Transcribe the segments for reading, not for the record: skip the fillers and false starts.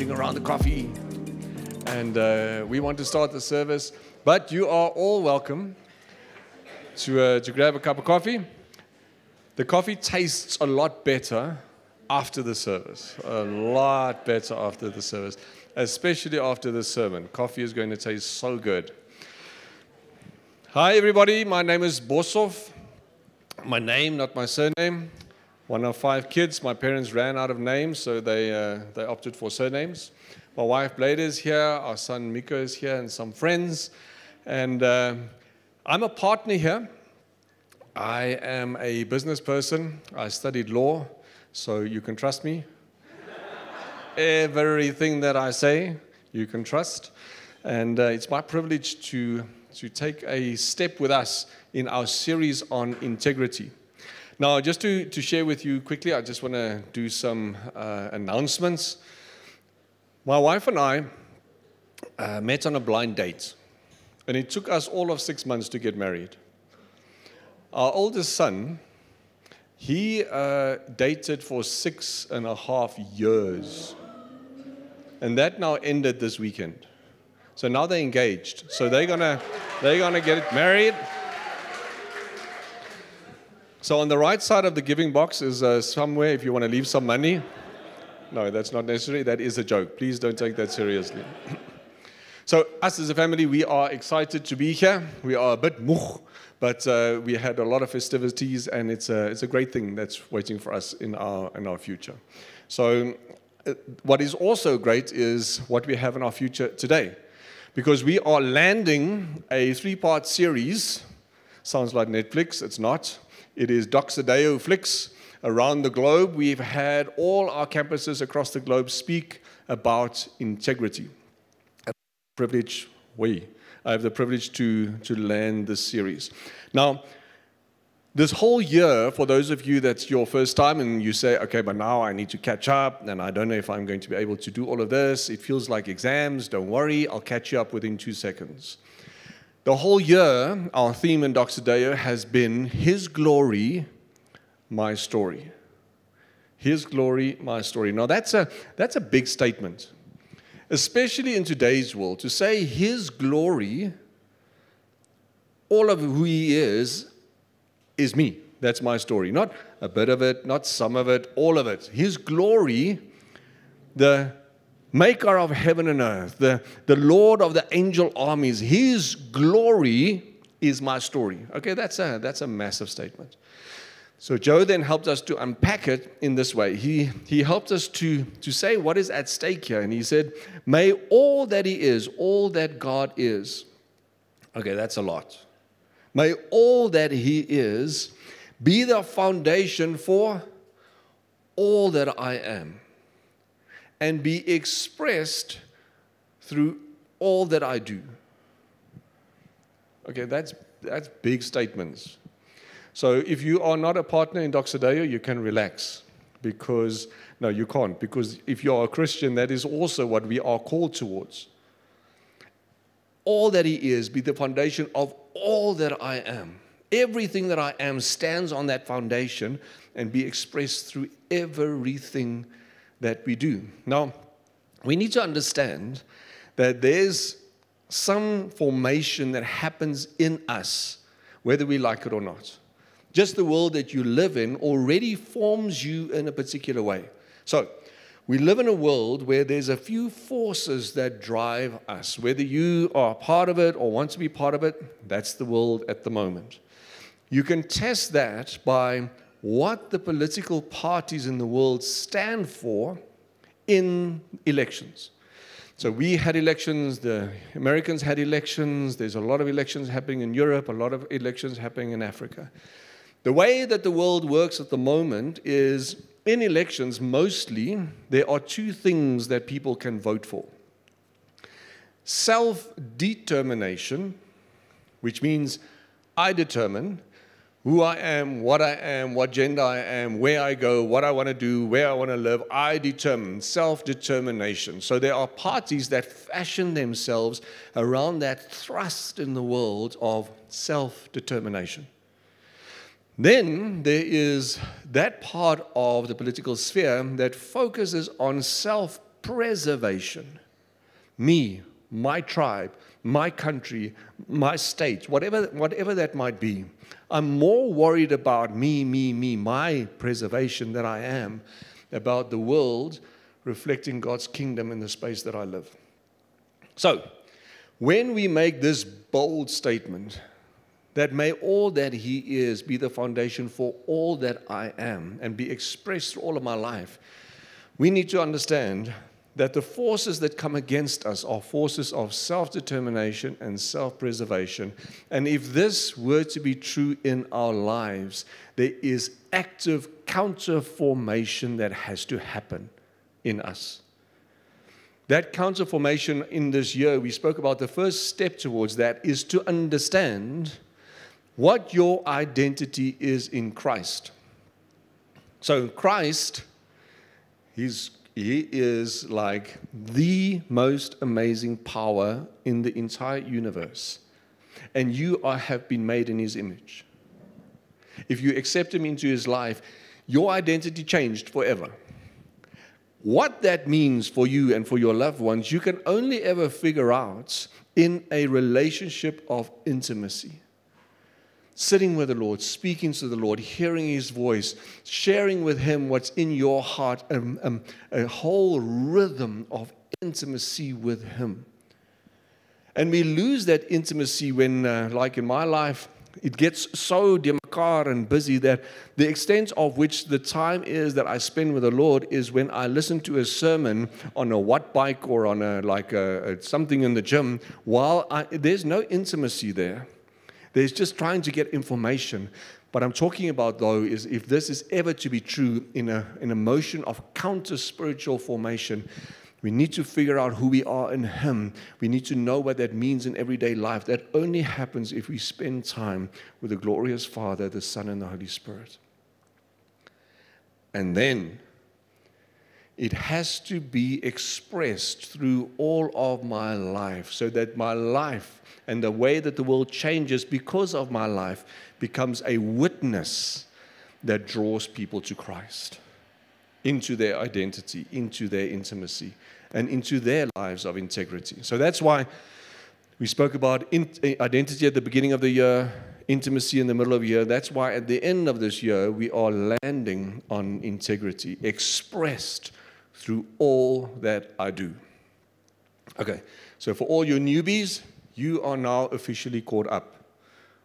sitting around the coffee, and we want to start the service. But you are all welcome to grab a cup of coffee. The coffee tastes a lot better after the service, a lot better after the service, especially after the sermon. Coffee is going to taste so good. Hi, everybody. My name is Boshoff. My name, not my surname. One of 5 kids. My parents ran out of names, so they opted for surnames. My wife Blade is here. Our son Miko is here, and some friends. And I'm a partner here. I am a business person. I studied law, so you can trust me. Everything that I say, you can trust. And it's my privilege to take a step with us in our series on integrity. Now, just to share with you quickly, I just want to do some announcements. My wife and I met on a blind date, and it took us all of 6 months to get married. Our oldest son, he dated for 6.5 years, and that now ended this weekend. So now they're engaged. So they're gonna get married. So on the right side of the giving box is somewhere if you want to leave some money. No, that's not necessary. That is a joke. Please don't take that seriously. So us as a family, we are excited to be here. We are a bit moeg, but we had a lot of festivities, and it's a great thing that's waiting for us in our future. So what is also great is what we have in our future today, because we are landing a 3-part series. Sounds like Netflix. It's not. It is Doxa Deo Flicks around the globe. We've had all our campuses across the globe speak about integrity. I have the privilege to land this series. Now, this whole year, for those of you that's your first time and you say, okay, but now I need to catch up, and I don't know if I'm going to be able to do all of this. It feels like exams. Don't worry, I'll catch you up within 2 seconds. The whole year, our theme in Doxa Deo has been His glory, my story. His glory, my story. Now, that's a big statement, especially in today's world. To say His glory, all of who He is me. That's my story. Not a bit of it, not some of it, all of it. His glory, the maker of heaven and earth, the Lord of the angel armies, His glory is my story. Okay, that's a massive statement. So Joe then helped us to unpack it in this way. He helped us to say what is at stake here. And he said, may all that He is, all that God is. Okay, that's a lot. May all that He is be the foundation for all that I am, and be expressed through all that I do. Okay, that's big statements. So if you are not a partner in Doxa Deo, you can relax. Because, no, you can't. Because if you are a Christian, that is also what we are called towards. All that He is, be the foundation of all that I am. Everything that I am stands on that foundation and be expressed through everything that we do. Now, we need to understand that there's some formation that happens in us, whether we like it or not. Just the world that you live in already forms you in a particular way. So, we live in a world where there's a few forces that drive us. Whether you are part of it or want to be part of it, that's the world at the moment. You can test that by what the political parties in the world stand for in elections. So we had elections, the Americans had elections, there's a lot of elections happening in Europe, a lot of elections happening in Africa. The way that the world works at the moment is, in elections, mostly, there are 2 things that people can vote for. Self-determination, which means I determine who I am, what gender I am, where I go, what I want to do, where I want to live. I determine, self-determination. So there are parties that fashion themselves around that thrust in the world of self-determination. Then there is that part of the political sphere that focuses on self preservation. Me, my tribe, my country, my state, whatever that might be. I'm more worried about me, my preservation than I am about the world reflecting God's kingdom in the space that I live. So, when we make this bold statement, that may all that He is be the foundation for all that I am and be expressed through all of my life, we need to understand that the forces that come against us are forces of self-determination and self-preservation. And if this were to be true in our lives, there is active counter-formation that has to happen in us. That counter-formation in this year, we spoke about the first step towards that is to understand what your identity is in Christ. So Christ, He is like the most amazing power in the entire universe. And you have been made in His image. If you accept Him into His life, your identity changed forever. What that means for you and for your loved ones, you can only ever figure out in a relationship of intimacy. Sitting with the Lord, speaking to the Lord, hearing His voice, sharing with Him what's in your heart, a whole rhythm of intimacy with Him. And we lose that intimacy when, like in my life, it gets so demakar and busy that the extent of which the time is that I spend with the Lord is when I listen to a sermon on a watt bike or on something in the gym, while there's no intimacy there. There's just trying to get information. What I'm talking about, though, is if this is ever to be true in a motion of counter-spiritual formation, we need to figure out who we are in Him. We need to know what that means in everyday life. That only happens if we spend time with the glorious Father, the Son, and the Holy Spirit. And then it has to be expressed through all of my life so that my life and the way that the world changes because of my life becomes a witness that draws people to Christ, into their identity, into their intimacy, and into their lives of integrity. So that's why we spoke about identity at the beginning of the year, intimacy in the middle of the year. That's why at the end of this year, we are landing on integrity, expressed through all that I do. Okay, so for all your newbies, you are now officially caught up.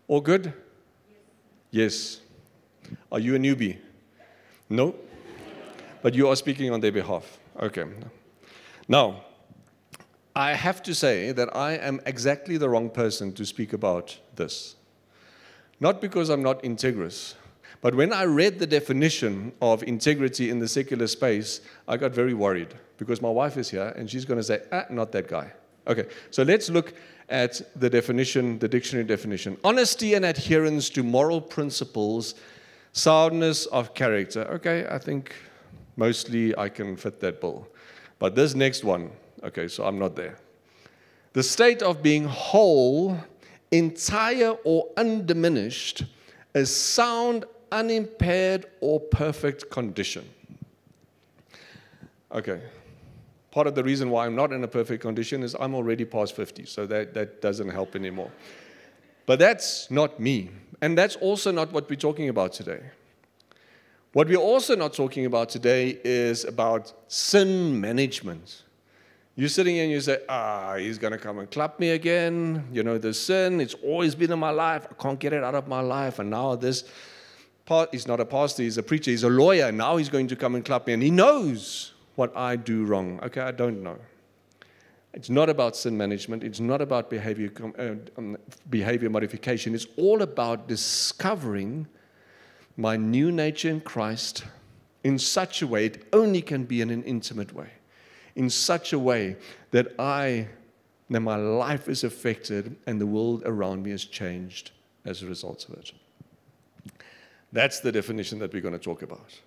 All good? Yes. Are you a newbie? No? But you are speaking on their behalf. Okay. Now, I have to say that I am exactly the wrong person to speak about this. Not because I'm not integrous, but when I read the definition of integrity in the secular space, I got very worried because my wife is here and she's going to say, not that guy. Okay, so let's look at the definition, the dictionary definition. Honesty and adherence to moral principles, soundness of character. Okay, I think mostly I can fit that bill. But this next one, okay, so I'm not there. The state of being whole, entire or undiminished, a sound, unimpaired or perfect condition. Okay. Part of the reason why I'm not in a perfect condition is I'm already past 50, so that doesn't help anymore. But that's not me. And that's also not what we're talking about today. What we're also not talking about today is about sin management. You're sitting here and you say, he's going to come and clap me again. You know, the sin, it's always been in my life. I can't get it out of my life. And now he's not a pastor, he's a preacher, he's a lawyer. And now he's going to come and clap me. And he knows what I do wrong. Okay, I don't know. It's not about sin management. It's not about behavior modification. It's all about discovering my new nature in Christ in such a way, it only can be in an intimate way, in such a way that my life is affected and the world around me is changed as a result of it. That's the definition that we're going to talk about.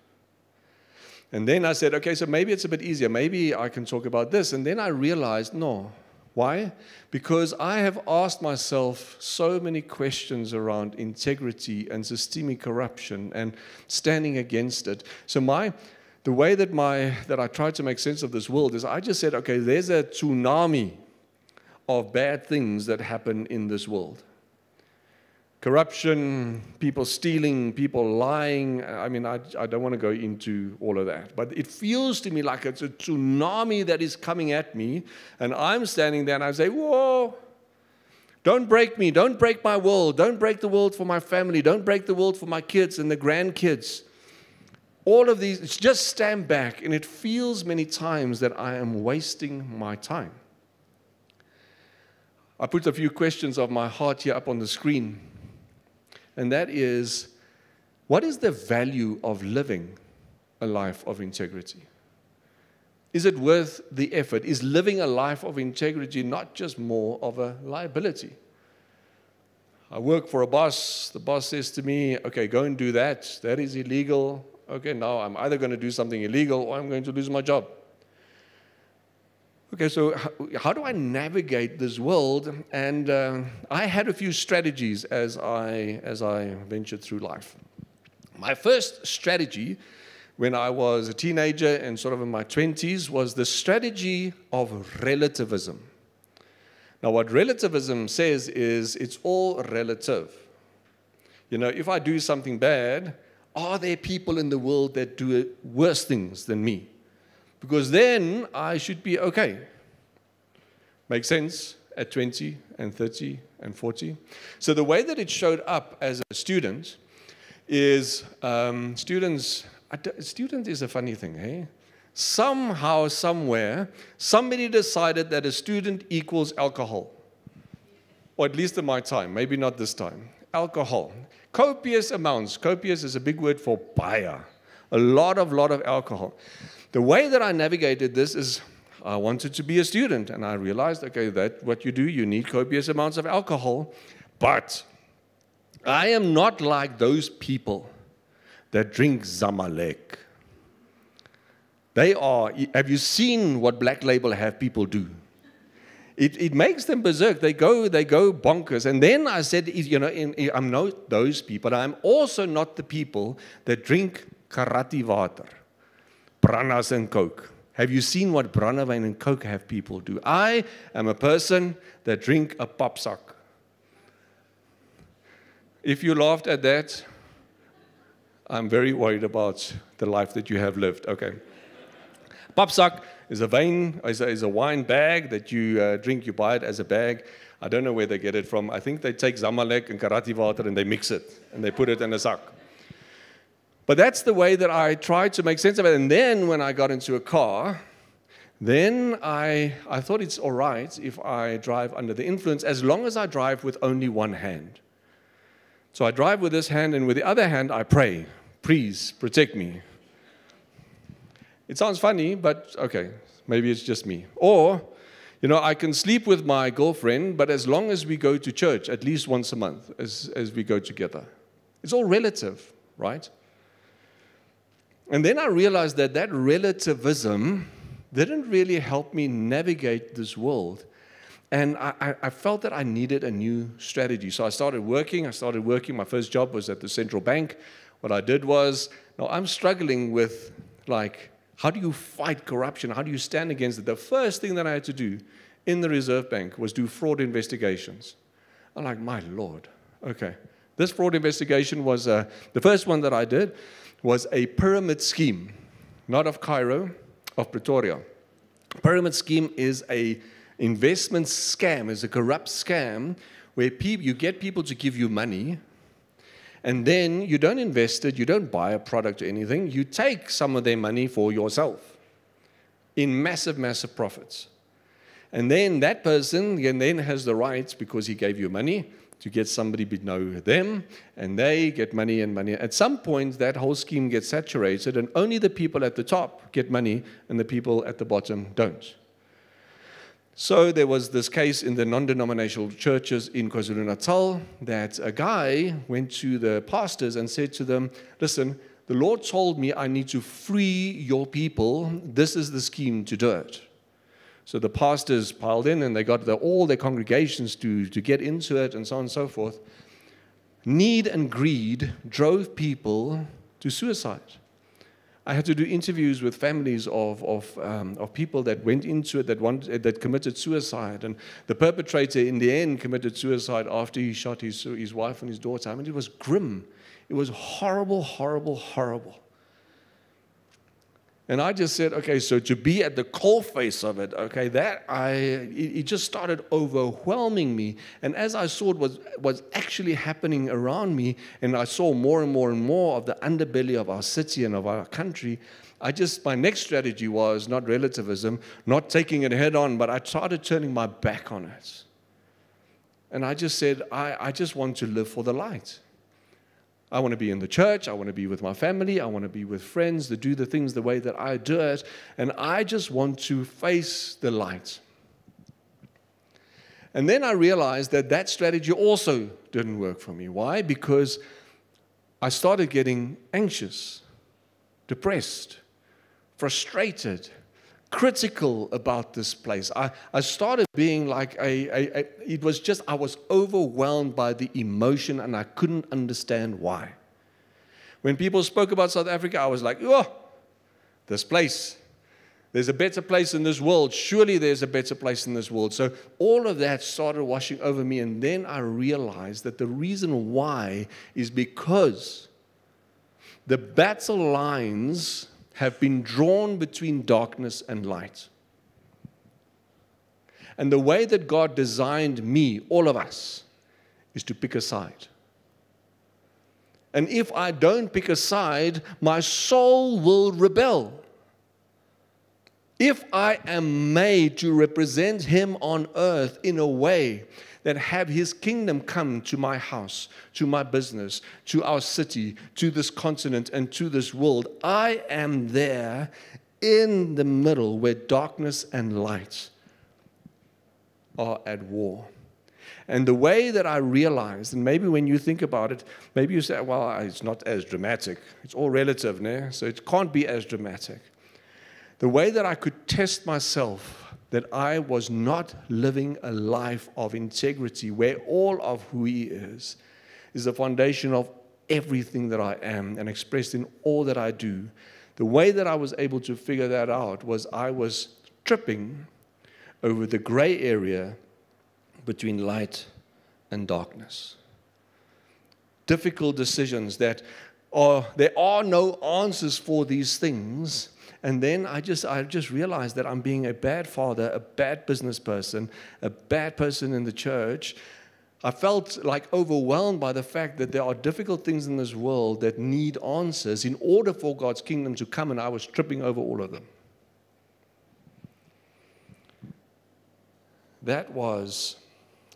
And then I said, okay, so maybe it's a bit easier. Maybe I can talk about this. And then I realized, no. Why? Because I have asked myself so many questions around integrity and systemic corruption and standing against it. So the way that I try to make sense of this world is I just said, okay, there's a tsunami of bad things that happen in this world. Corruption, people stealing, people lying. I mean, I don't want to go into all of that. But it feels to me like it's a tsunami that is coming at me. And I'm standing there and I say, whoa, don't break me. Don't break my world. Don't break the world for my family. Don't break the world for my kids and the grandkids. All of these, just stand back. And it feels many times that I am wasting my time. I put a few questions of my heart here up on the screen. And that is, what is the value of living a life of integrity? Is it worth the effort? Is living a life of integrity not just more of a liability? I work for a boss. The boss says to me, okay, go and do that. That is illegal. Okay, now I'm either going to do something illegal or I'm going to lose my job. Okay, so how do I navigate this world? And I had a few strategies as I ventured through life. My first strategy when I was a teenager and sort of in my 20s was the strategy of relativism. Now, what relativism says is it's all relative. You know, if I do something bad, are there people in the world that do worse things than me? Because then I should be okay. Make sense at 20 and 30 and 40? So the way that it showed up as a student is student is a funny thing, eh? Somehow, somewhere, somebody decided that a student equals alcohol. Or at least in my time, maybe not this time. Alcohol. Copious amounts. Copious is a big word for baie. A lot of alcohol. The way that I navigated this is I wanted to be a student, and I realized, okay, that what you do, you need copious amounts of alcohol, but I am not like those people that drink Zamalek. Have you seen what Black Label have people do? It makes them berserk. They go bonkers. And then I said, you know, I'm not those people. I'm also not the people that drink karate water. Brannas and Coke. Have you seen what brandewyn and Coke have people do? I am a person that drink a popsak. If you laughed at that, I'm very worried about the life that you have lived. Okay. Popsak is a wine bag that you drink. You buy it as a bag. I don't know where they get it from. I think they take Zamalek and karate water and they mix it and they put it in a sack. But that's the way that I tried to make sense of it. And then when I got into a car, then I thought it's all right if I drive under the influence as long as I drive with only one hand. So I drive with this hand, and with the other hand, I pray, please protect me. It sounds funny, but okay, maybe it's just me. Or, you know, I can sleep with my girlfriend, but as long as we go to church at least once a month as we go together. It's all relative, right? And then I realized that relativism didn't really help me navigate this world. And I felt that I needed a new strategy. So I started working. My first job was at the central bank. What I did was, now I'm struggling with, like, how do you fight corruption? How do you stand against it? The first thing that I had to do in the Reserve Bank was do fraud investigations. I'm like, my Lord, okay. This fraud investigation was, the first one that I did was a pyramid scheme, not of Cairo, of Pretoria. Pyramid scheme is a investment scam, is a corrupt scam where you get people to give you money, and then you don't invest it, you don't buy a product or anything, you take some of their money for yourself in massive, massive profits. And then that person then has the right, because he gave you money, to get somebody below them, and they get money and money. At some point, that whole scheme gets saturated, and only the people at the top get money, and the people at the bottom don't. So there was this case in the non-denominational churches in KwaZulu-Natal that a guy went to the pastors and said to them, listen, the Lord told me I need to free your people. This is the scheme to do it. So the pastors piled in, and they got all their congregations to get into it, and so on and so forth. Need and greed drove people to suicide. I had to do interviews with families of people that went into it, that committed suicide. And the perpetrator, in the end, committed suicide after he shot his wife and his daughter. I mean, it was grim. It was horrible, horrible, horrible. And I just said, okay, so to be at the coalface of it, okay, it just started overwhelming me. And as I saw what was actually happening around me, and I saw more and more and more of the underbelly of our city and of our country, my next strategy was not relativism, not taking it head on, but I started turning my back on it. And I just said, I just want to live for the light. I want to be in the church. I want to be with my family. I want to be with friends to do the things the way that I do it. And I just want to face the light. And then I realized that strategy also didn't work for me. Why? Because I started getting anxious, depressed, frustrated, critical about this place. I started being like I was overwhelmed by the emotion, and I couldn't understand why. When people spoke about South Africa, I was like, oh, this place. There's a better place in this world. Surely there's a better place in this world. So all of that started washing over me, and then I realized that the reason why is because the battle lines have been drawn between darkness and light. And the way that God designed me, all of us, is to pick a side. And if I don't pick a side, my soul will rebel. If I am made to represent Him on earth in a way that have His kingdom come to my house, to my business, to our city, to this continent, and to this world, I am there in the middle where darkness and light are at war. And the way that I realized, and maybe when you think about it, maybe you say, well, it's not as dramatic. It's all relative, né? So it can't be as dramatic. The way that I could test myself that I was not living a life of integrity where all of who He is the foundation of everything that I am and expressed in all that I do. The way that I was able to figure that out was I was tripping over the gray area between light and darkness. Difficult decisions there are no answers for these things. And then I just realized that I'm being a bad father, a bad business person, a bad person in the church. I felt like overwhelmed by the fact that there are difficult things in this world that need answers in order for God's kingdom to come, and I was tripping over all of them. That was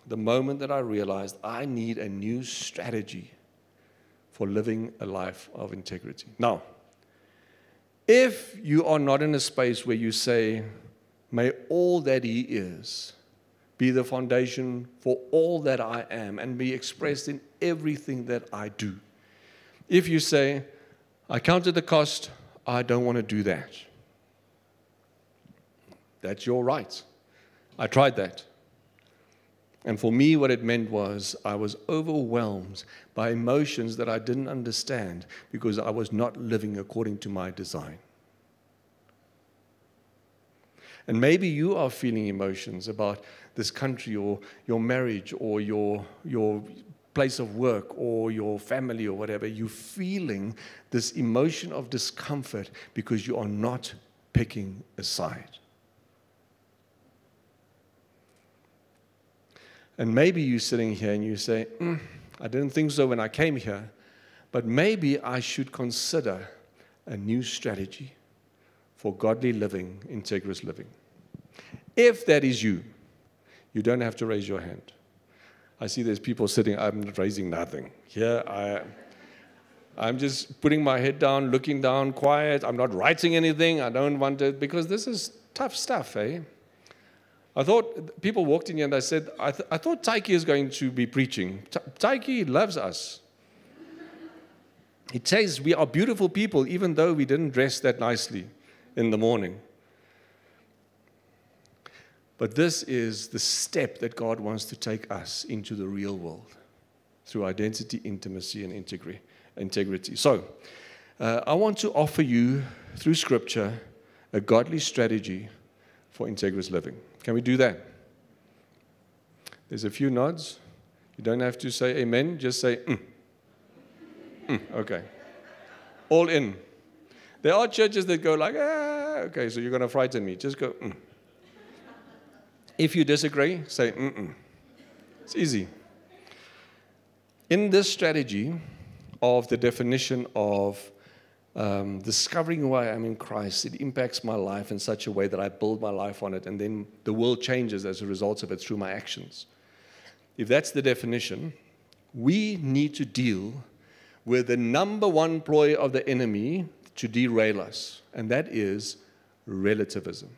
the moment that I realized I need a new strategy for living a life of integrity. Now, if you are not in a space where you say, may all that He is be the foundation for all that I am and be expressed in everything that I do. If you say, I counted the cost, I don't want to do that. That's your right. I tried that. And for me, what it meant was I was overwhelmed by emotions that I didn't understand because I was not living according to my design. And maybe you are feeling emotions about this country or your marriage or your place of work or your family or whatever. You're feeling this emotion of discomfort because you are not picking a side. And maybe you're sitting here and you say, I didn't think so when I came here, but maybe I should consider a new strategy for godly living, integrous living. If that is you, you don't have to raise your hand. I see there's people sitting, I'm not raising nothing. Here I'm just putting my head down, looking down, quiet. I'm not writing anything. I don't want to, because this is tough stuff, eh? I thought, people walked in here and they said, I thought Taiki is going to be preaching. Taiki loves us. He says we are beautiful people, even though we didn't dress that nicely in the morning. But this is the step that God wants to take us into the real world through identity, intimacy, and integrity. So, I want to offer you, through Scripture, a godly strategy for integrous living. Can we do that? There's a few nods. You don't have to say amen, just say okay. All in. There are churches that go like, okay, so you're going to frighten me. Just go, If you disagree, say, It's easy. In this strategy of the definition of discovering who I am in Christ, it impacts my life in such a way that I build my life on it, and then the world changes as a result of it through my actions. If that's the definition, we need to deal with the number one ploy of the enemy to derail us, and that is relativism.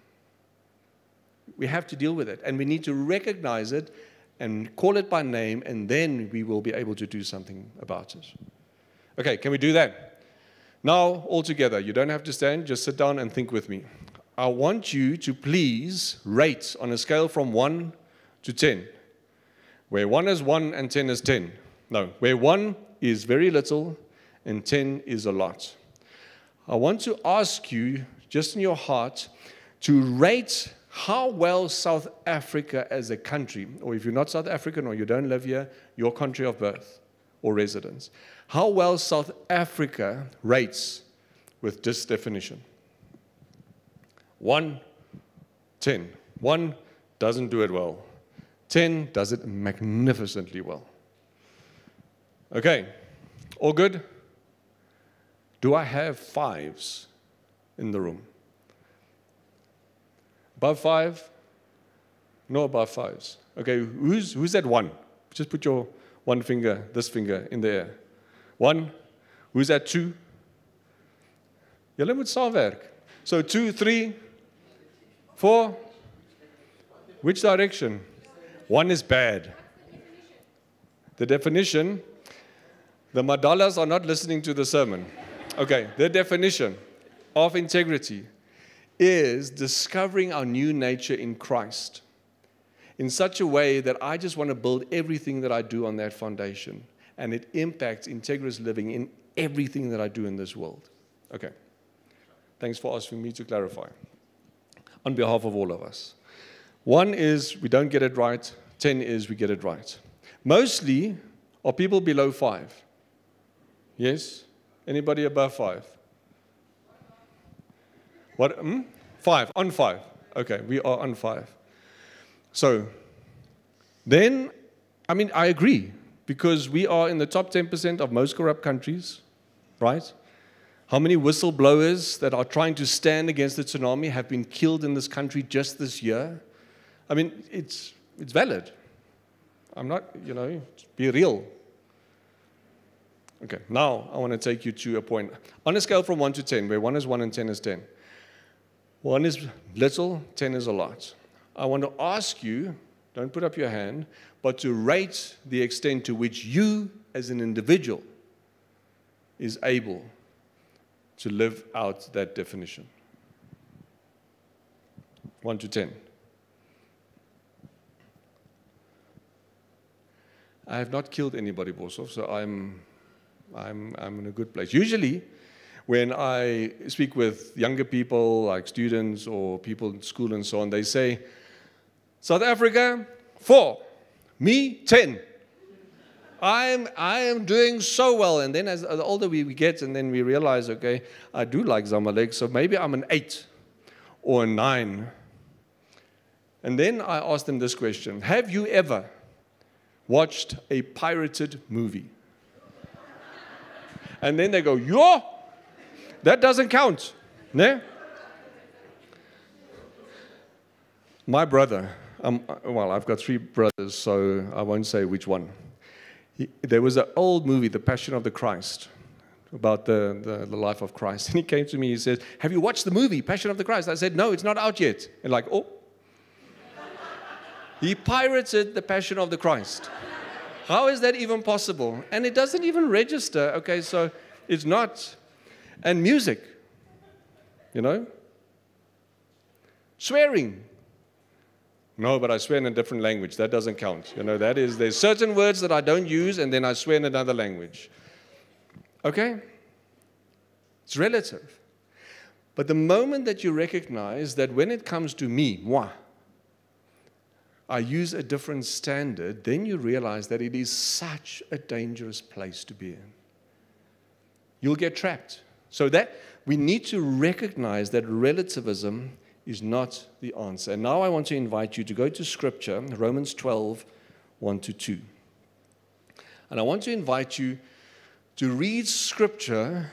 We have to deal with it, and we need to recognize it and call it by name, and then we will be able to do something about it. Okay, can we do that? Now, all together, you don't have to stand, just sit down and think with me. I want you to please rate on a scale from 1 to 10, where 1 is 1 and 10 is 10. No, where 1 is very little and 10 is a lot. I want to ask you, just in your heart, to rate how well South Africa as a country, or if you're not South African or you don't live here, your country of birth or residence, how well South Africa rates with this definition. 1, 10. 1 doesn't do it well. 10 does it magnificently well. Okay, all good? Do I have 5s in the room? Above 5? No above 5s. Okay, who's at 1? Just put your one finger, this finger, in the air. 1. Who's at 2? Julle moet saamwerk. So 2, 3, 4. Which direction? 1 is bad. The definition, the Madalas are not listening to the sermon. Okay, the definition of integrity is discovering our new nature in Christ in such a way that I just want to build everything that I do on that foundation, and it impacts integrous living in everything that I do in this world. Okay, thanks for asking me to clarify on behalf of all of us. 1 is we don't get it right, 10 is we get it right. Mostly are people below 5. Yes? Anybody above 5? What? 5, on 5. Okay, we are on 5. So, then, I agree, because we are in the top 10% of most corrupt countries, right? How many whistleblowers that are trying to stand against the tsunami have been killed in this country just this year? It's valid. I'm not, be real. Okay, now I want to take you to a point. On a scale from 1 to 10, where 1 is 1 and 10 is 10. 1 is little, 10 is a lot. I want to ask you, don't put up your hand, but to rate the extent to which you, as an individual, is able to live out that definition. 1 to 10. I have not killed anybody, Bosov, so I'm in a good place. Usually, when I speak with younger people, like students or people in school and so on, they say, South Africa, 4. Me, 10. I am doing so well. And then as the older we get, and then we realize, okay, I do like Zamalek, so maybe I'm an 8 or a 9. And then I ask them this question: have you ever watched a pirated movie? And then they go, yo, that doesn't count. Ne? My brother, I've got 3 brothers, so I won't say which one. There was an old movie, The Passion of the Christ, about the life of Christ. And he came to me, he said, have you watched the movie, Passion of the Christ? I said, no, it's not out yet. And like, oh. He pirated The Passion of the Christ. How is that even possible? And it doesn't even register. Okay, so it's not. And music, Swearing. No, but I swear in a different language. That doesn't count. There's certain words that I don't use, and then I swear in another language. Okay? It's relative. But the moment that you recognize that when it comes to me, moi, I use a different standard, then you realize that it is such a dangerous place to be in. You'll get trapped. So that we need to recognize that relativism is not the answer. And now I want to invite you to go to Scripture, Romans 12, 1-2. And I want to invite you to read Scripture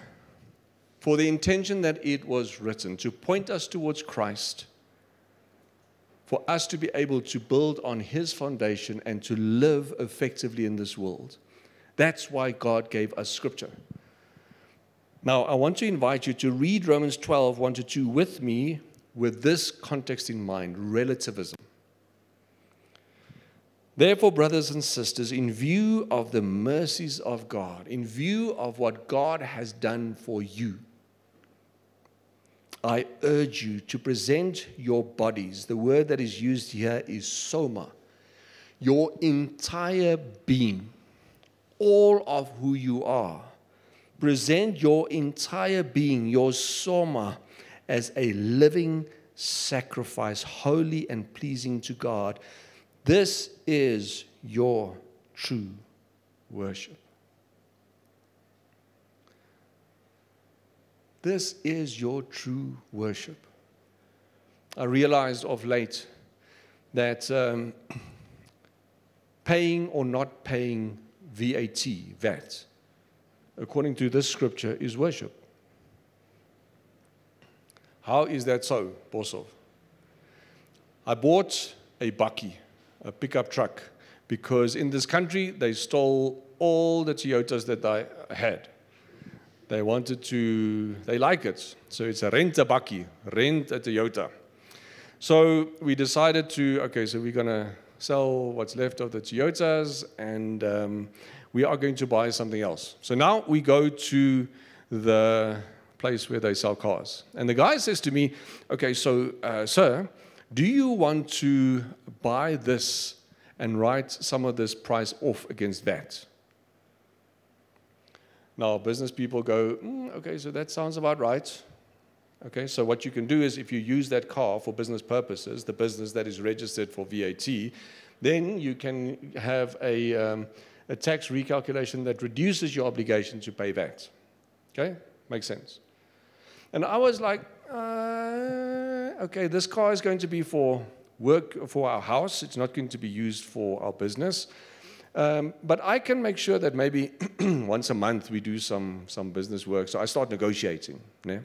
for the intention that it was written, to point us towards Christ, for us to be able to build on His foundation and to live effectively in this world. That's why God gave us Scripture. Now, I want to invite you to read Romans 12, 1-2 with me with this context in mind, relativism. Therefore, brothers and sisters, in view of the mercies of God, in view of what God has done for you, I urge you to present your bodies. The word that is used here is soma. Your entire being, all of who you are. Present your entire being, your soma, as a living sacrifice, holy and pleasing to God. This is your true worship. This is your true worship. I realized of late that paying or not paying VAT, according to this scripture, is worship. How is that so, Bosov? I bought a bakkie, a pickup truck, because in this country they stole all the Toyotas that I had. They like it. So it's a rent a bakkie, rent a Toyota. So we decided so we're going to sell what's left of the Toyotas, and we are going to buy something else. So now we go to the place where they sell cars. And the guy says to me, sir, do you want to buy this and write some of this price off against VAT? Now, business people go, so that sounds about right. Okay, so what you can do is if you use that car for business purposes, the business that is registered for VAT, then you can have a tax recalculation that reduces your obligation to pay VAT. Okay, makes sense. And I was like, this car is going to be for work, for our house. It's not going to be used for our business. But I can make sure that maybe once a month we do some business work. So I start negotiating. Yeah?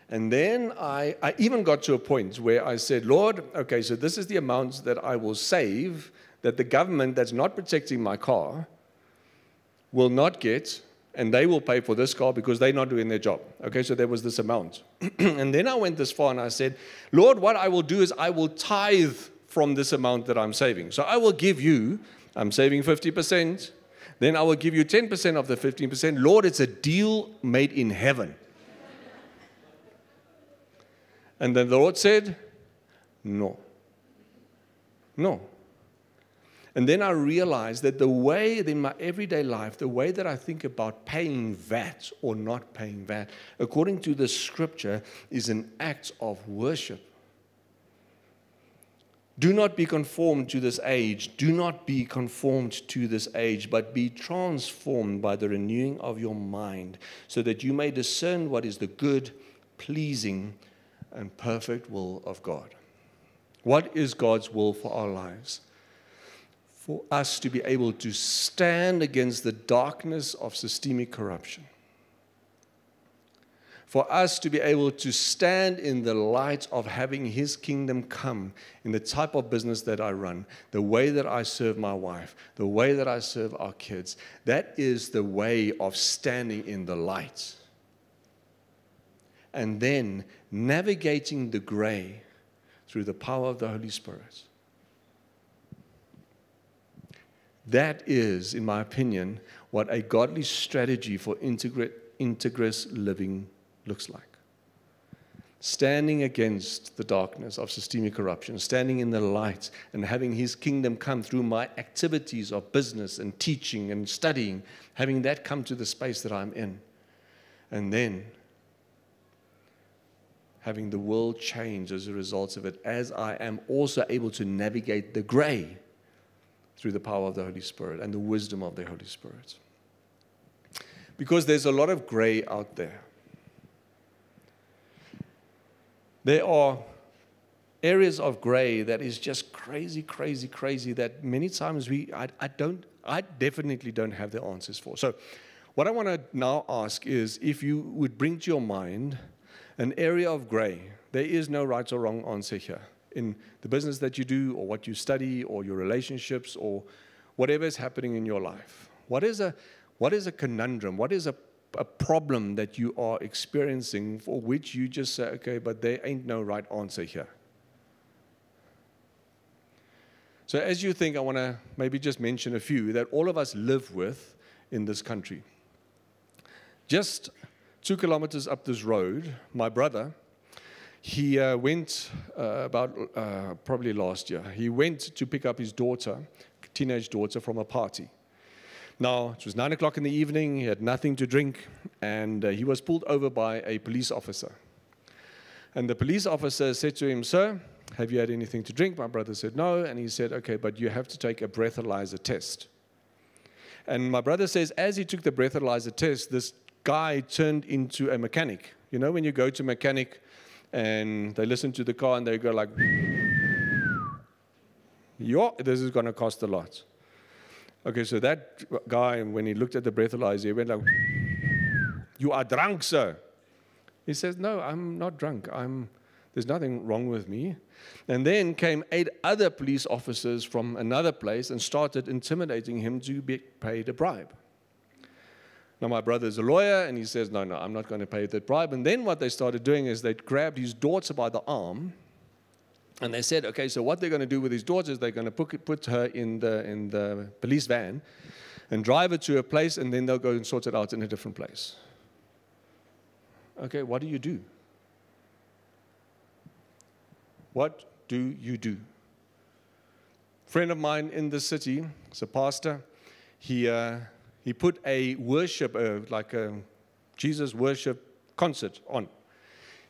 And then I even got to a point where I said, Lord, so this is the amount that I will save that the government that's not protecting my car will not get, and they will pay for this car because they're not doing their job. Okay, so there was this amount. And then I went this far and I said, Lord, what I will do is I will tithe from this amount that I'm saving. So I will give you, I'm saving 50%, then I will give you 10% of the 15%. Lord, it's a deal made in heaven. And then the Lord said, no. And then I realized that the way in my everyday life, the way that I think about paying VAT or not paying VAT, according to the scripture, is an act of worship. Do not be conformed to this age. Do not be conformed to this age, but be transformed by the renewing of your mind, so that you may discern what is the good, pleasing, and perfect will of God. What is God's will for our lives? For us to be able to stand against the darkness of systemic corruption. For us to be able to stand in the light of having His kingdom come in the type of business that I run, the way that I serve my wife, the way that I serve our kids. That is the way of standing in the light. And then navigating the gray through the power of the Holy Spirit. That is, in my opinion, what a godly strategy for integrous living looks like. Standing against the darkness of systemic corruption, standing in the light and having His kingdom come through my activities of business and teaching and studying, having that come to the space that I'm in. and then having the world change as a result of it, as I am also able to navigate the gray through the power of the Holy Spirit and the wisdom of the Holy Spirit. Because there's a lot of gray out there. There are areas of gray that is just crazy, crazy, crazy that many times I definitely don't have the answers for. So what I want to now ask is if you would bring to your mind an area of gray. There is no right or wrong answer here. In the business that you do or what you study or your relationships or whatever is happening in your life. What is a conundrum? What is a problem that you are experiencing for which you just say, okay, but there ain't no right answer here? So as you think, I want to maybe just mention a few that all of us live with in this country. Just 2 kilometers up this road, my brother, he went probably last year, he went to pick up his daughter, teenage daughter, from a party. Now, it was 9 o'clock in the evening, he had nothing to drink, and he was pulled over by a police officer. And the police officer said to him, "Sir, have you had anything to drink?" My brother said, "No." And he said, "Okay, but you have to take a breathalyzer test." And my brother says, as he took the breathalyzer test, this guy turned into a mechanic. You know, when you go to a mechanic and they listen to the car and they go like, this is going to cost a lot. Okay, so that guy, when he looked at the breathalyzer, he went like, "You are drunk, sir." He says, "No, I'm not drunk. There's nothing wrong with me." And then came 8 other police officers from another place and started intimidating him to be paid a bribe. Now, my brother's a lawyer, and he says, no, I'm not going to pay that bribe. And then what they started doing is they grabbed his daughter by the arm, and they said, okay, so what they're going to do with his daughter is they're going to put her in the police van and drive her to a place, and then they'll go and sort it out in a different place. Okay, what do you do? What do you do? A friend of mine in the city, is a pastor, he put a worship, like a Jesus worship concert on.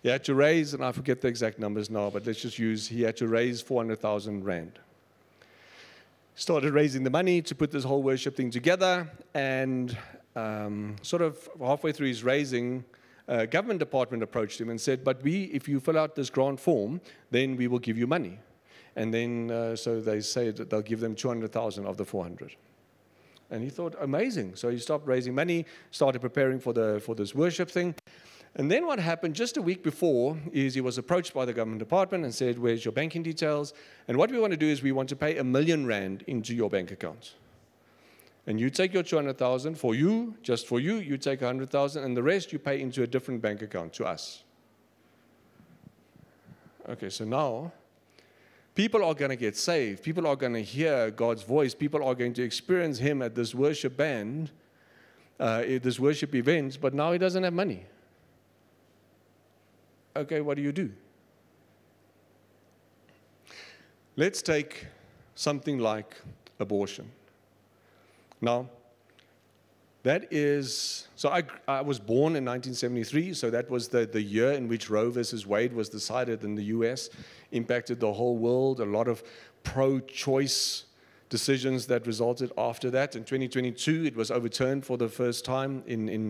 He had to raise, and I forget the exact numbers now, but let's just use, he had to raise 400,000 rand. Started raising the money to put this whole worship thing together, and sort of halfway through his raising, a government department approached him and said, but if you fill out this grant form, then we will give you money. And then, so they said that they'll give them 200,000 of the 400. And he thought, amazing. So he stopped raising money, started preparing for this worship thing. And then what happened just a week before is he was approached by the government department and said, where's your banking details? And what we want to do is we want to pay 1 million rand into your bank account. And you take your 200,000 for you, just for you, you take 100,000, and the rest you pay into a different bank account to us. Okay, so now people are going to get saved. People are going to hear God's voice. People are going to experience Him at this worship band, at this worship event, but now he doesn't have money. Okay, what do you do? Let's take something like abortion. Now, that is, so I was born in 1973, so that was the year in which Roe versus Wade was decided in the US, impacted the whole world, a lot of pro-choice decisions that resulted after that. In 2022, it was overturned for the first time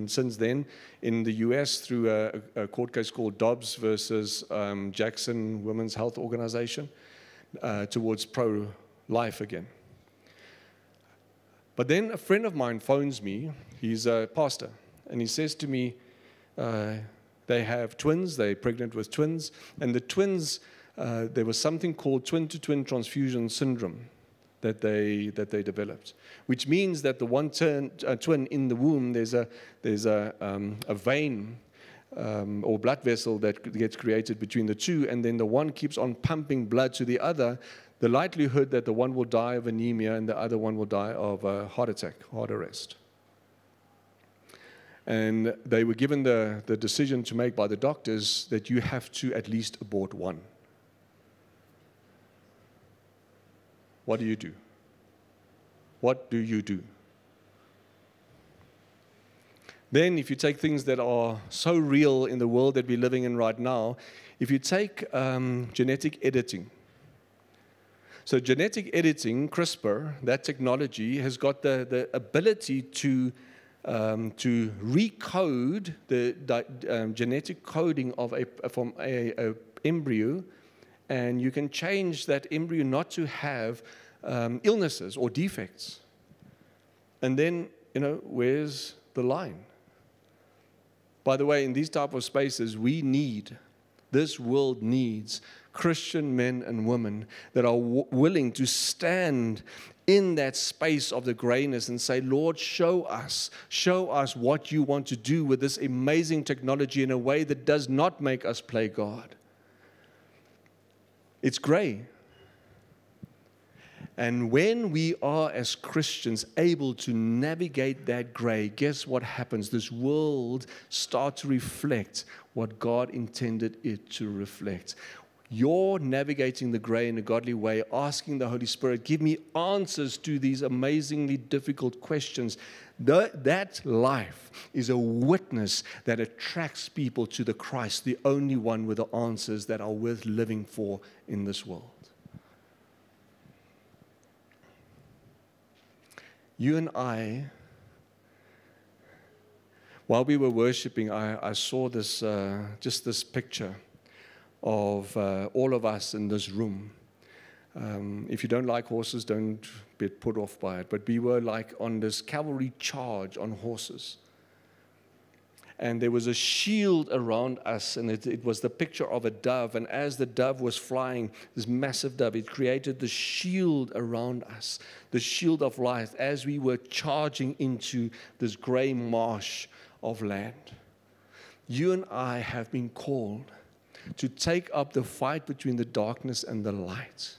since then in the US through a court case called Dobbs versus Jackson Women's Health Organization towards pro-life again. But then a friend of mine phones me, he's a pastor, and he says to me, they have twins, they're pregnant with twins, and the twins, there was something called twin-to-twin transfusion syndrome that they developed, which means that the one twin in the womb, there's a vein or blood vessel that gets created between the two, and then the one keeps on pumping blood to the other. The likelihood that the one will die of anemia and the other one will die of a heart attack, heart arrest. And they were given the decision to make by the doctors that you have to at least abort one. What do you do? What do you do? Then if you take things that are so real in the world that we're living in right now, if you take genetic editing. So genetic editing, CRISPR, that technology has got the ability to recode the genetic coding of from a embryo, and you can change that embryo not to have illnesses or defects. And then, where's the line? By the way, in these type of spaces, this world needs Christian men and women that are willing to stand in that space of the grayness and say, Lord, show us what you want to do with this amazing technology in a way that does not make us play God. It's gray. And when we are, as Christians, able to navigate that gray, guess what happens? This world starts to reflect what God intended it to reflect. You're navigating the gray in a godly way, asking the Holy Spirit, give me answers to these amazingly difficult questions. That life is a witness that attracts people to the Christ, the only one with the answers that are worth living for in this world. You and I, while we were worshiping, I saw this, just this picture of all of us in this room. If you don't like horses, don't be put off by it. But we were like on this cavalry charge on horses. And there was a shield around us, and it was the picture of a dove. And as the dove was flying, this massive dove, it created the shield around us, the shield of life, as we were charging into this gray marsh of land. You and I have been called to take up the fight between the darkness and the light.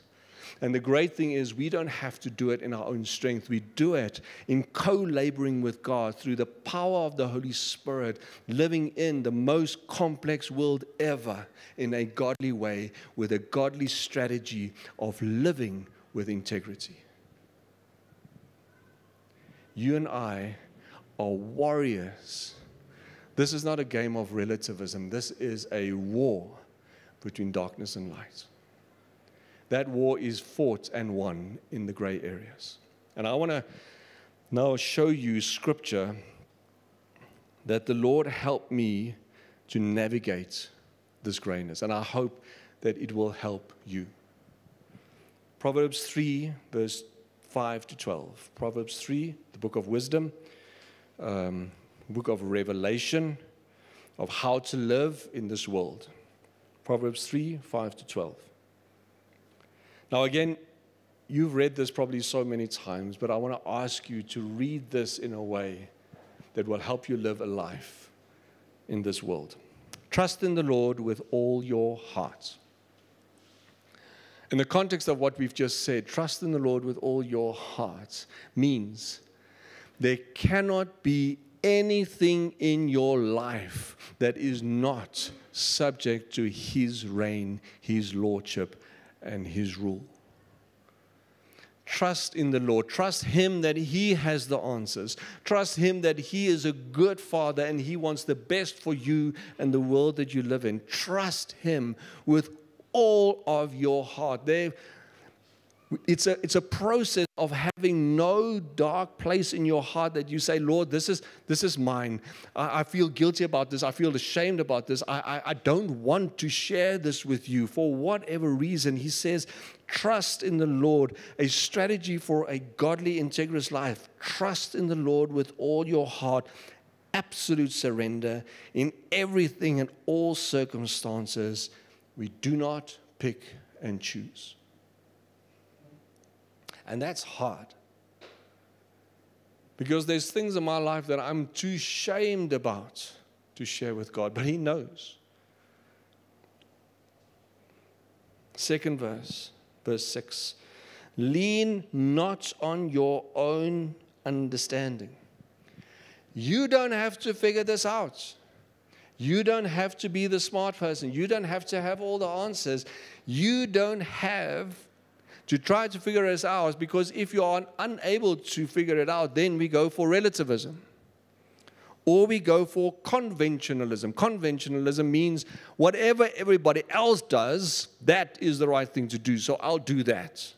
And the great thing is we don't have to do it in our own strength. We do it in co-laboring with God through the power of the Holy Spirit, living in the most complex world ever in a godly way with a godly strategy of living with integrity. You and I are warriors. This is not a game of relativism. This is a war between darkness and light. That war is fought and won in the gray areas. And I want to now show you scripture that the Lord helped me to navigate this grayness. And I hope that it will help you. Proverbs 3, verse 5 to 12. Proverbs 3, the book of wisdom, book of revelation of how to live in this world. Proverbs 3, 5 to 12. Now again, you've read this probably so many times, but I want to ask you to read this in a way that will help you live a life in this world. Trust in the Lord with all your heart. In the context of what we've just said, trust in the Lord with all your heart means there cannot be anything in your life that is not subject to His reign, His lordship, and His rule. Trust in the Lord. Trust Him that He has the answers. Trust Him that He is a good Father and He wants the best for you and the world that you live in. Trust Him with all of your heart. It's a process of having no dark place in your heart that you say, Lord, this is mine. I feel guilty about this. I feel ashamed about this. I don't want to share this with you for whatever reason. He says, trust in the Lord, a strategy for a godly, integrous life. Trust in the Lord with all your heart. Absolute surrender in everything and all circumstances. We do not pick and choose. And that's hard. Because there's things in my life that I'm too ashamed about to share with God, but He knows. Second verse, verse 6. Lean not on your own understanding. You don't have to figure this out. You don't have to be the smart person. You don't have to have all the answers. You don't have to try to figure this out, because if you are unable to figure it out, then we go for relativism. or we go for conventionalism. Conventionalism means whatever everybody else does, that is the right thing to do, so I'll do that.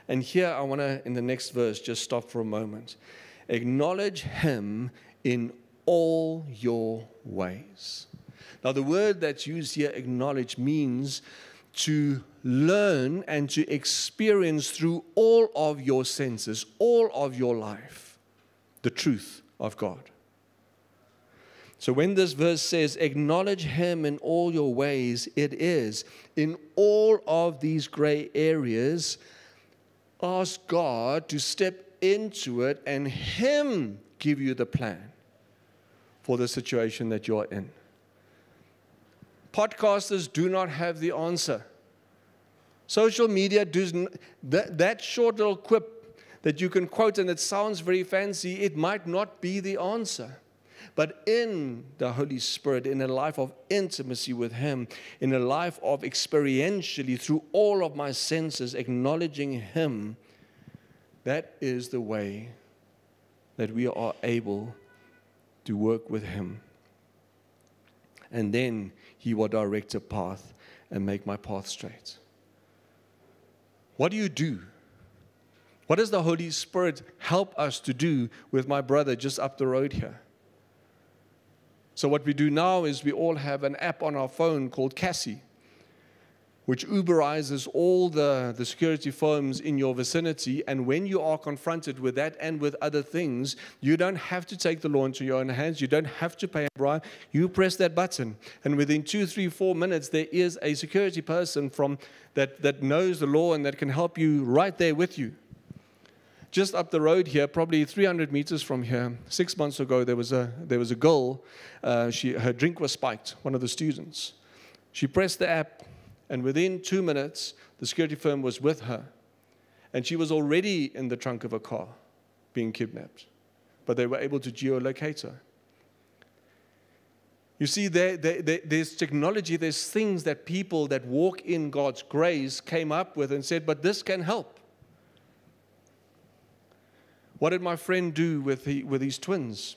And here I want to, in the next verse, just stop for a moment. Acknowledge Him in all your ways. Now, the word that's used here, acknowledge, means to learn and to experience through all of your senses, all of your life, the truth of God. So when this verse says, acknowledge Him in all your ways, it is in all of these gray areas. Ask God to step into it and Him give you the plan for the situation that you're in. Podcasters do not have the answer. Social media does that short little quip that you can quote and it sounds very fancy, it might not be the answer. But in the Holy Spirit, in a life of intimacy with Him, in a life of experientially through all of my senses, acknowledging Him, that is the way that we are able to work with Him. And then He will direct a path and make my path straight. What do you do? What does the Holy Spirit help us to do with my brother just up the road here? So what we do now is we all have an app on our phone called Cassie, which Uberizes all the security firms in your vicinity. And when you are confronted with that and with other things, you don't have to take the law into your own hands. You don't have to pay a bribe. You press that button. And within 2, 3, 4 minutes, there is a security person that knows the law and that can help you right there with you. Just up the road here, probably 300 meters from here, 6 months ago, there was a girl. Her drink was spiked, one of the students. She pressed the app, and within 2 minutes, the security firm was with her. And she was already in the trunk of a car being kidnapped. But they were able to geolocate her. You see, there's technology, there's things that people that walk in God's grace came up with and said, but this can help. What did my friend do with his twins?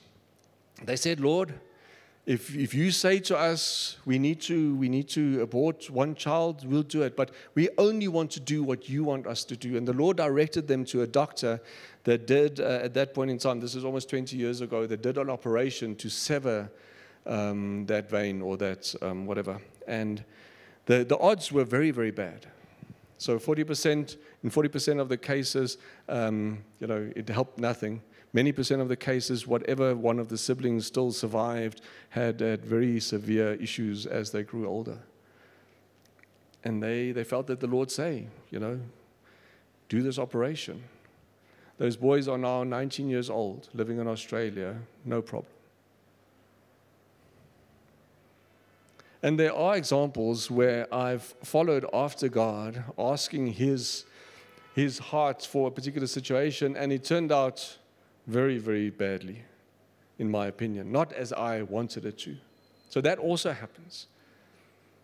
They said, Lord, if you say to us we need to abort one child, we'll do it. But we only want to do what you want us to do. And the Lord directed them to a doctor that did, at that point in time, this is almost 20 years ago, that did an operation to sever that vein or that whatever. And the odds were very, very bad. So 40%, in 40% of the cases, it helped nothing. Many percent of the cases, whatever one of the siblings still survived, had very severe issues as they grew older. And they felt that the Lord say, do this operation. Those boys are now 19 years old, living in Australia, no problem. And there are examples where I've followed after God, asking His heart for a particular situation, and it turned out very, very badly, in my opinion, not as I wanted it to. So that also happens.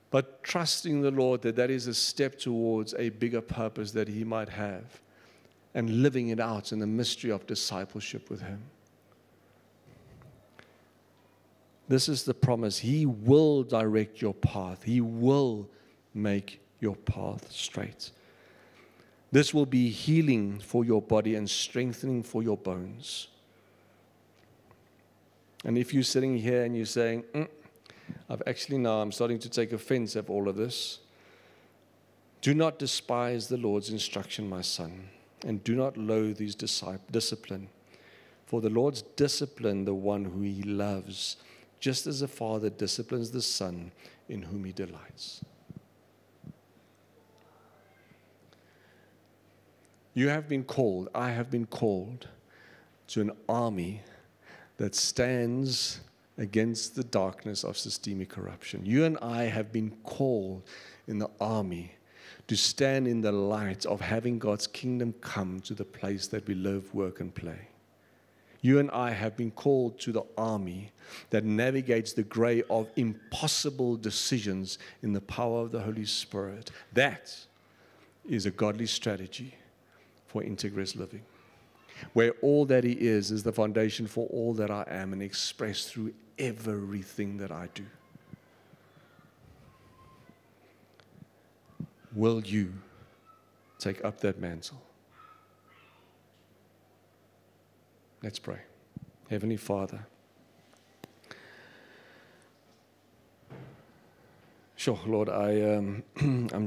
But trusting the Lord that is a step towards a bigger purpose that He might have, and living it out in the mystery of discipleship with Him. This is the promise. He will direct your path. He will make your path straight. This will be healing for your body and strengthening for your bones. And if you're sitting here and you're saying, I'm starting to take offense of all of this. Do not despise the Lord's instruction, my son, and do not loathe His discipline. For the Lord's discipline the one who He loves, just as a father disciplines the son in whom he delights. You have been called, I have been called to an army that stands against the darkness of systemic corruption. You and I have been called in the army to stand in the light of having God's kingdom come to the place that we live, work, and play. You and I have been called to the army that navigates the gray of impossible decisions in the power of the Holy Spirit. That is a godly strategy for integrous living. where all that He is the foundation for all that I am and expressed through everything that I do. Will you take up that mantle? Let's pray. Heavenly Father, sure, Lord, I'm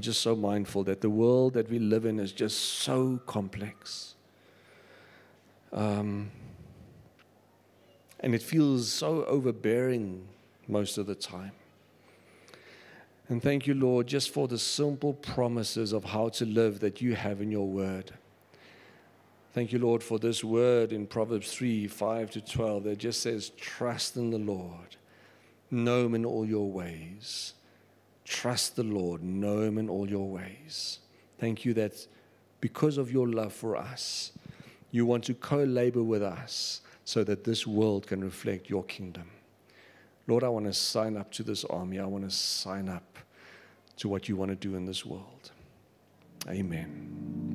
just so mindful that the world that we live in is just so complex. And it feels so overbearing most of the time. And thank you, Lord, just for the simple promises of how to live that you have in your word. Thank you, Lord, for this word in Proverbs 3:5-12 that just says, trust in the Lord, know Him in all your ways. Trust the Lord, know Him in all your ways. Thank you that because of your love for us, you want to co-labor with us so that this world can reflect your kingdom. Lord, I want to sign up to this army. I want to sign up to what you want to do in this world. Amen.